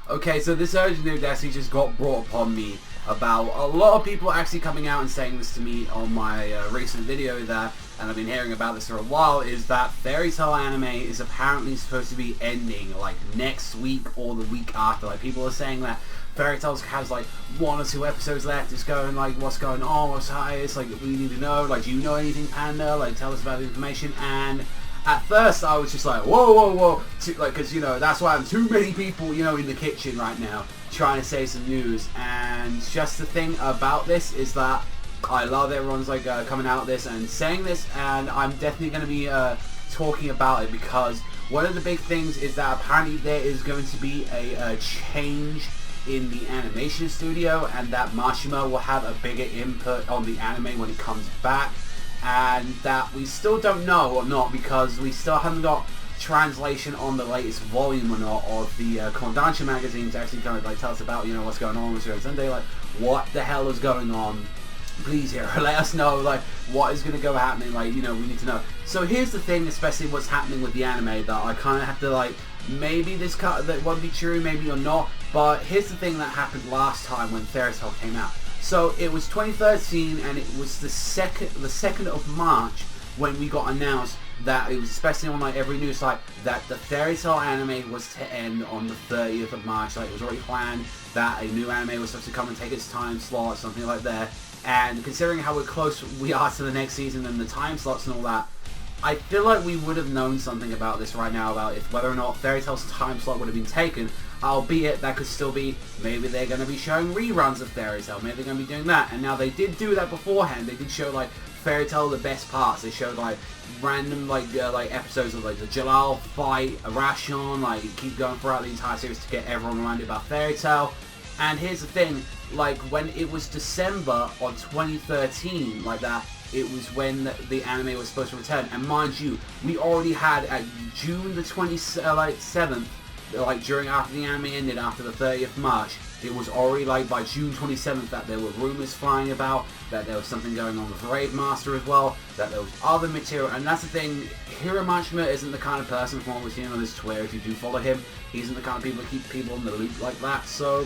Okay, so this urgent news actually just got brought upon me about a lot of people actually coming out and saying this to me on my recent video there, and I've been hearing about this for a while, is that Fairy Tail anime is apparently supposed to be ending like next week or the week after. Like, people are saying that Fairy Tail has like 1 or 2 episodes left. It's going like, what's going on, what's highest, like we need to know, like do you know anything, Panda, like tell us about the information. And at first I was just like, whoa, like, because you know, that's why I'm too many people, you know, in the kitchen right now trying to say some news. And just the thing about this is that I love everyone's like coming out with this and saying this, and I'm definitely going to be talking about it, because one of the big things is that apparently there is going to be a change in the animation studio, and that Mashima will have a bigger input on the anime when it comes back, and that we still don't know or not, because we still haven't got translation on the latest volume or not of the Kodansha magazine to actually kind of like tell us about, you know, what's going on with Sunday, like what the hell is going on. Please here, let us know like what is going to go happening, like, you know, we need to know. So here's the thing, especially what's happening with the anime, that I kind of have to like, maybe this that won't be true, maybe or not, but here's the thing that happened last time when Fairy Tail came out. So it was 2013, and it was the 2nd of March when we got announced that it was, especially on like every news site, that the Fairy Tail anime was to end on the 30th of March. Like, it was already planned that a new anime was supposed to come and take its time slot, something like that. And considering how close we are to the next season and the time slots and all that, I feel like we would have known something about this right now, about if whether or not Fairy Tail's time slot would have been taken. Albeit that could still be, maybe they're going to be showing reruns of Fairy Tail, maybe they're going to be doing that. And now they did do that beforehand. They did show like Fairy Tail the best parts. They showed like random like episodes of like the Jalal fight, Arashon, like keep going throughout the entire series to get everyone reminded about Fairy Tail. And here's the thing, like when it was December of 2013, like that, it was when the anime was supposed to return. And mind you, we already had at June the 27th, like after the anime ended, after the 30th March, it was already like by June 27th that there were rumors flying about that there was something going on with Raid Master as well, that there was other material. And that's the thing, Hiro Mashima isn't the kind of person, from what we've seen on his Twitter, if you do follow him, he isn't the kind of people to keep people in the loop like that. So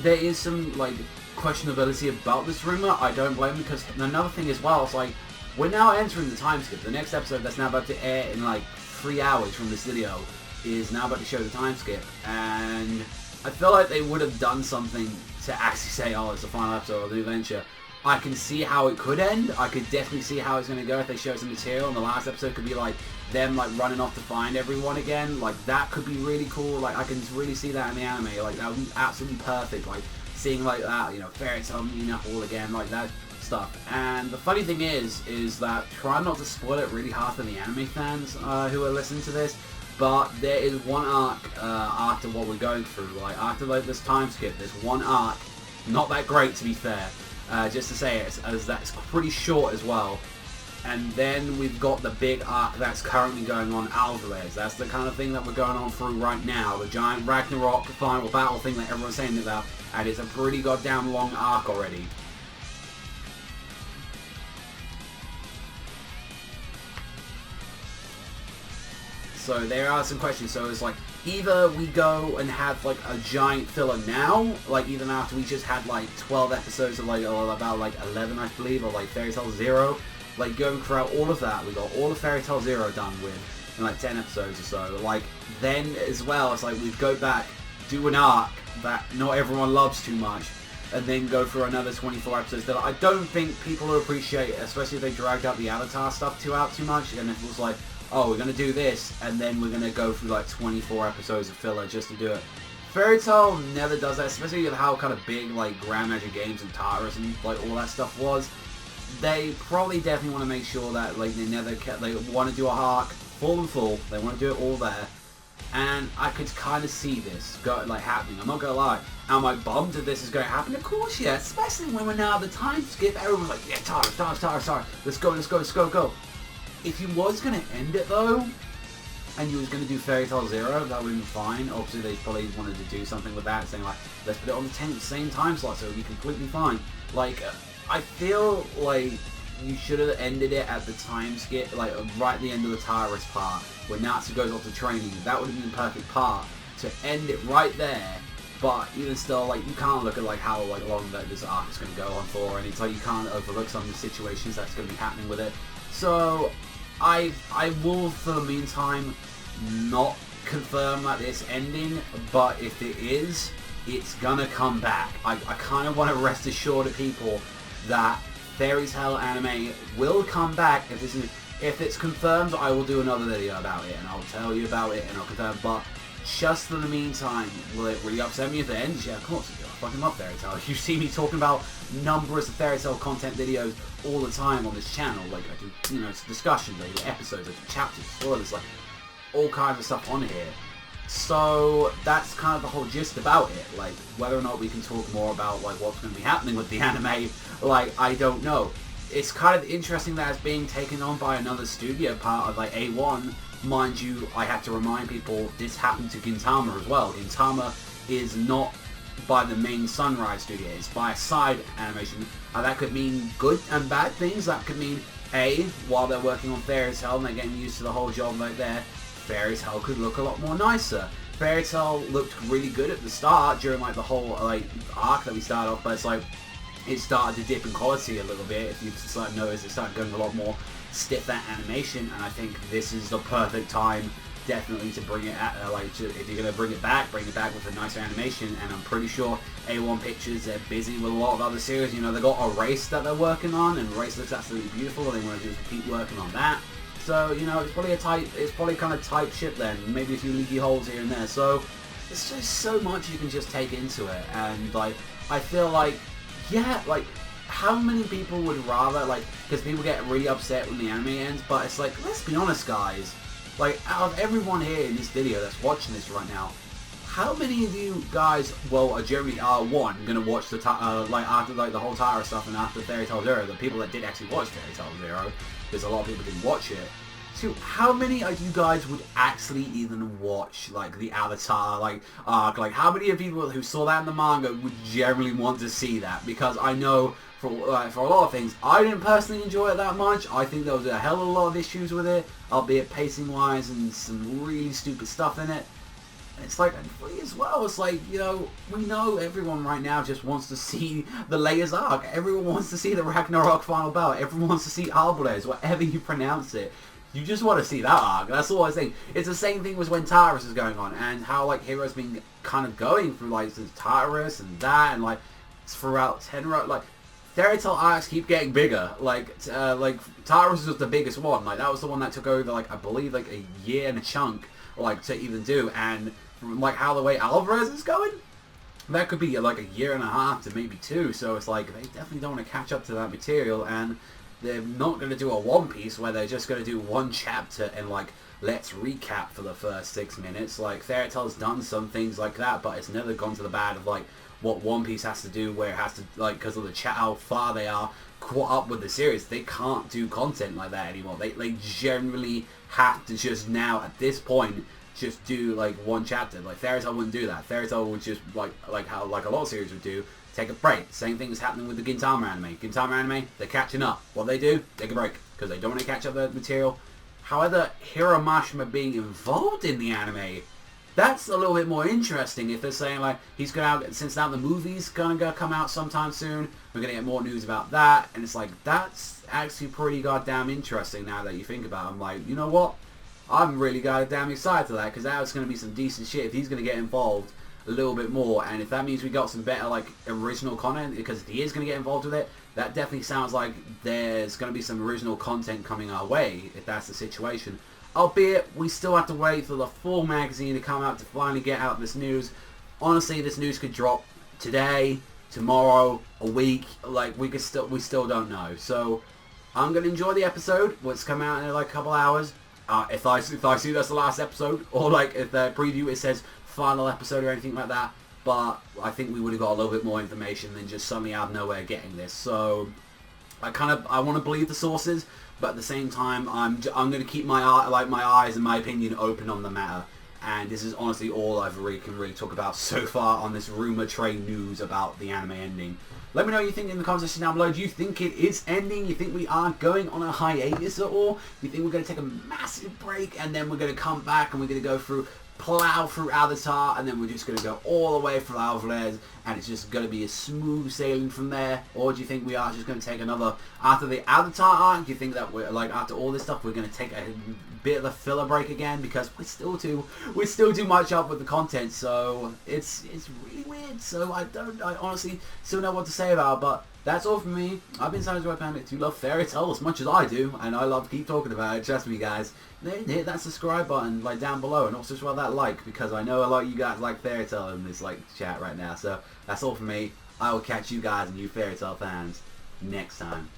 there is some like questionability about this rumor. I don't blame him, because another thing as well, it's like we're now entering the time skip. The next episode that's now about to air in like 3 hours from this video is now about to show the time skip, and I feel like they would have done something to actually say, oh, it's the final episode of the adventure. I can see how it could end. I could definitely see how it's going to go if they show some material, and the last episode could be like them like running off to find everyone again. Like, that could be really cool. Like, I can really see that in the anime. Like, that would be absolutely perfect. Like, seeing like that, you know, Fairy Tail meeting up all again, like that stuff. And the funny thing is that, try not to spoil it really hard for the anime fans who are listening to this, but there is one arc after what we're going through. Like, after like this time skip, there's one arc, not that great to be fair, just to say it, as that's pretty short as well. And then we've got the big arc that's currently going on, Alvarez. That's the kind of thing that we're going on through right now, the giant Ragnarok final battle thing that everyone's saying about, and it's a pretty goddamn long arc already. So there are some questions. So it's like, either we go and have like a giant filler now, like even after we just had like 12 episodes of like, or about like 11 I believe, or like Fairy Tail Zero, like going throughout all of that, we got all of Fairy Tail Zero done with in like 10 episodes or so. Like, then as well, it's like we'd go back, do an arc that not everyone loves too much, and then go through another 24 episodes that I don't think people will appreciate, especially if they dragged out the Avatar stuff too much, and if it was like, oh, we're going to do this, and then we're going to go through like 24 episodes of filler just to do it. Fairy Tail never does that, especially with how kind of big like Grand Magic Games and Taurus and like all that stuff was. They probably definitely want to make sure that like they want to do a arc full and full, they want to do it all there. And I could kind of see this happening. I'm not gonna lie. Am I bummed that this is going to happen? Of course, yeah. Especially when we're now at the time skip. Everyone's like, yeah, Taurus. Let's go. If you was going to end it though, and you was going to do Fairy Tail Zero, that would have been fine. Obviously, they probably wanted to do something with that, saying like, let's put it on the same time slot, so it would be completely fine. Like, I feel like you should have ended it at the time skip, like right at the end of the Taurus part, where Natsu goes off to training. That would have been the perfect part to end it right there, but even still, like, you can't look at like how like long that this arc is going to go on for, and it's like you can't overlook some of the situations that's going to be happening with it. So I will, for the meantime, not confirm that it's ending, but if it is, it's gonna come back. I kind of want to rest assured to people that Fairy Tail anime will come back. If it's confirmed, I will do another video about it, and I'll tell you about it, and I'll confirm. But just for the meantime, will it really upset me if it ends? Yeah, of course it will. I fucking love Fairy Tail. You see me talking about numbers of Fairy Tail content videos all the time on this channel. Like, I do, you know, discussions, I do episodes, I do chapters, spoilers, like, all kinds of stuff on here. So that's kind of the whole gist about it. Like, whether or not we can talk more about like what's going to be happening with the anime, like, I don't know. It's kind of interesting that it's being taken on by another studio, part of like A1. Mind you, I have to remind people this happened to Gintama as well. Gintama is not by the main Sunrise studio, it's by a side animation. And that could mean good and bad things. That could mean A, while they're working on Fairy Tail and they're getting used to the whole job right there, Fairy Tail could look a lot more nicer. Fairy Tail looked really good at the start during like the whole like arc that we started off, but it's like it started to dip in quality a little bit. If you just notice, it started going a lot more stiff at animation, and I think this is the perfect time, definitely, to bring it at if you're gonna bring it back with a nicer animation. And I'm pretty sure A1 Pictures, they're busy with a lot of other series. You know, they got Erase that they're working on, and Erase looks absolutely beautiful. They want to just keep working on that. So, you know, it's probably kind of tight ship then. Maybe a few leaky holes here and there. So, it's just so much you can just take into it. And, like, I feel like, yeah, like, how many people would rather, like, because people get really upset when the anime ends, but it's like, let's be honest, guys. Like, out of everyone here in this video that's watching this right now, how many of you guys, well, are generally, one, gonna watch the, like, after, like, the whole Tara stuff and after Fairy Tail Zero, the people that did actually watch Fairy Tail Zero, because a lot of people didn't watch it. So how many of you guys would actually even watch like the Avatar like arc? Like, how many of people who saw that in the manga would generally want to see that? Because I know for a lot of things, I didn't personally enjoy it that much. I think there was a hell of a lot of issues with it, albeit pacing wise, and some really stupid stuff in it. It's like, and free as well, it's like, you know, we know everyone right now just wants to see the latest arc. Everyone wants to see the Ragnarok final battle. Everyone wants to see Alvarez, whatever you pronounce it. You just want to see that arc. That's all I think. It's the same thing as when Tartarus is going on, and how like Hero's been kind of going through like since Tartarus and that, and like throughout Tenra, like Fairy Tail arcs keep getting bigger. Like Tartarus was the biggest one. Like that was the one that took over like I believe like a year and a chunk, like to even do. And from, like how the way Alvarez is going, that could be like a year and a half to maybe 2. So it's like they definitely don't want to catch up to that material, and they're not going to do a One Piece where they're just going to do one chapter and like let's recap for the first 6 minutes. Like Fairy Tail's done some things like that, but it's never gone to the bad of like what One Piece has to do, where it has to like because of the how far they are caught up with the series, they can't do content like that anymore. They generally have to just now at this point just do like one chapter. Like Fairy Tail wouldn't do that. Fairy Tail would just like how like a lot of series would do. Take a break. Same thing is happening with the Gintama anime. Gintama anime, they're catching up. What they do, take a break, because they don't want to catch up the material. However, Hiro Mashima being involved in the anime, that's a little bit more interesting. If they're saying like he's gonna since now the movie's gonna come out sometime soon, we're gonna get more news about that, and it's like that's actually pretty goddamn interesting now that you think about it. I'm like, you know what? I'm really goddamn excited to that, because that was gonna be some decent shit if he's gonna get involved a little bit more, and if that means we got some better like original content, because if he is going to get involved with it, that definitely sounds like there's going to be some original content coming our way if that's the situation. Albeit we still have to wait for the full magazine to come out to finally get out this news. Honestly, this news could drop today, tomorrow, a week. Like we still don't know. So I'm going to enjoy the episode. What's come out in like a couple hours. If I see that's the last episode, or like if the preview it says final episode or anything like that, but I think we would have got a little bit more information than just suddenly out of nowhere getting this. So I want to believe the sources, but at the same time I'm going to keep my eyes and my opinion open on the matter. And this is honestly all I can really talk about so far on this rumor train news about the anime ending. Let me know what you think in the comment section down below. Do you think it is ending? You think we are going on a hiatus at all? You think we're going to take a massive break and then we're going to come back and we're going to go through plow through Avatar, and then we're just going to go all the way through Alvarez, and it's just going to be a smooth sailing from there? Or do you think we are just going to take another, after the Avatar arc, do you think that we're, like, after all this stuff, we're going to take a bit of a filler break again? Because we're still too much up with the content, so it's really weird. So I honestly still know what to say about it, but that's all from me. I've been Savagezweipanda. If you love Fairy Tail as much as I do, and I love to keep talking about it, trust me guys, hit that subscribe button like down below, and also swell that like, because I know a lot of you guys like Fairy Tail in this like chat right now. So that's all from me. I will catch you guys and you Fairy Tail fans next time.